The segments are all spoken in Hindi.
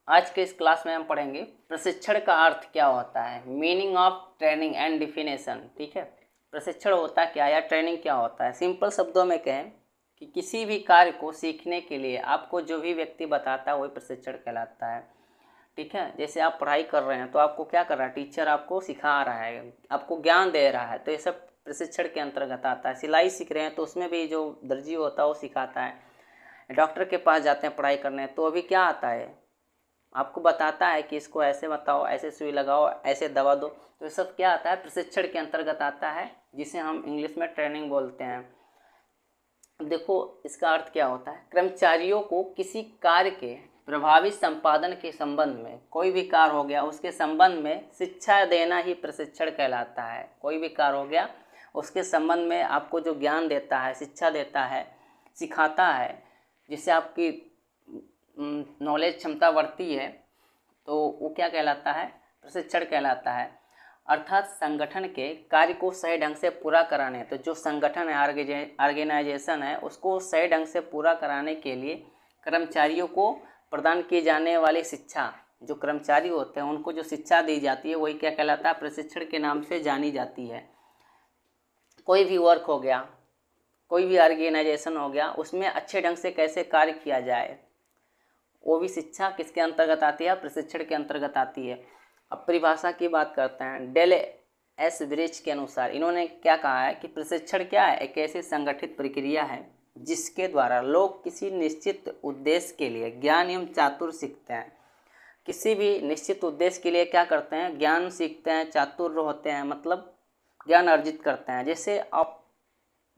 आज के इस क्लास में हम पढ़ेंगे प्रशिक्षण का अर्थ क्या होता है, meaning of training and definition. ठीक है, प्रशिक्षण होता क्या या ट्रेनिंग क्या होता है। सिंपल शब्दों में कहें कि किसी भी कार्य को सीखने के लिए आपको जो भी व्यक्ति बताता है वही प्रशिक्षण कहलाता है। ठीक है, जैसे आप पढ़ाई कर रहे हैं तो आपको क्या कर रहा है, टीचर आपको सिखा रहा है, आपको ज्ञान दे रहा है, तो ये सब प्रशिक्षण के अंतर्गत आता है। सिलाई सीख रहे हैं तो उसमें भी जो दर्जी होता है वो सिखाता है। डॉक्टर के पास जाते हैं पढ़ाई करने तो अभी क्या आता है, आपको बताता है कि इसको ऐसे बताओ, ऐसे सुई लगाओ, ऐसे दवा दो। तो ये सब क्या आता है, प्रशिक्षण के अंतर्गत आता है, जिसे हम इंग्लिश में ट्रेनिंग बोलते हैं। देखो इसका अर्थ क्या होता है, कर्मचारियों को किसी कार्य के प्रभावी संपादन के संबंध में, कोई भी कार्य हो गया उसके संबंध में शिक्षा देना ही प्रशिक्षण कहलाता है। कोई भी कार्य हो गया उसके संबंध में आपको जो ज्ञान देता है, शिक्षा देता है, सिखाता है, जिससे आपकी नॉलेज क्षमता बढ़ती है, तो वो क्या कहलाता है, प्रशिक्षण कहलाता है। अर्थात संगठन के कार्य को सही ढंग से पूरा कराने, तो जो संगठन है, ऑर्गेनाइजेशन है, उसको सही ढंग से पूरा कराने के लिए कर्मचारियों को प्रदान की जाने वाली शिक्षा, जो कर्मचारी होते हैं उनको जो शिक्षा दी जाती है वही क्या कहलाता है, प्रशिक्षण के नाम से जानी जाती है। कोई भी वर्क हो गया, कोई भी ऑर्गेनाइजेशन हो गया, उसमें अच्छे ढंग से कैसे कार्य किया जाए, वो भी शिक्षा किसके अंतर्गत आती है, प्रशिक्षण के अंतर्गत आती है। अब परिभाषा की बात करते हैं। डेल एस ब्रिज के अनुसार इन्होंने क्या कहा है कि प्रशिक्षण क्या है, एक ऐसी संगठित प्रक्रिया है जिसके द्वारा लोग किसी निश्चित उद्देश्य के लिए ज्ञान एवं चातुर्य सीखते हैं। किसी भी निश्चित उद्देश्य के लिए क्या करते हैं, ज्ञान सीखते हैं, चातुर्य होते हैं, मतलब ज्ञान अर्जित करते हैं। जैसे आप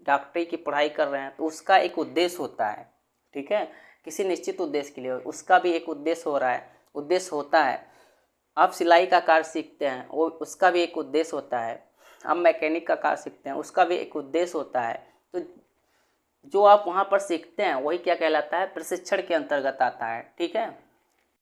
डॉक्टरी की पढ़ाई कर रहे हैं तो उसका एक उद्देश्य होता है। ठीक है, किसी निश्चित उद्देश्य के लिए उसका भी एक उद्देश्य होता है। आप सिलाई का कार्य सीखते हैं, वो उसका भी एक उद्देश्य होता है। आप मैकेनिक का कार्य सीखते हैं, उसका भी एक उद्देश्य होता है। तो जो आप वहाँ पर सीखते हैं वही क्या कहलाता है, प्रशिक्षण के अंतर्गत आता है। ठीक है,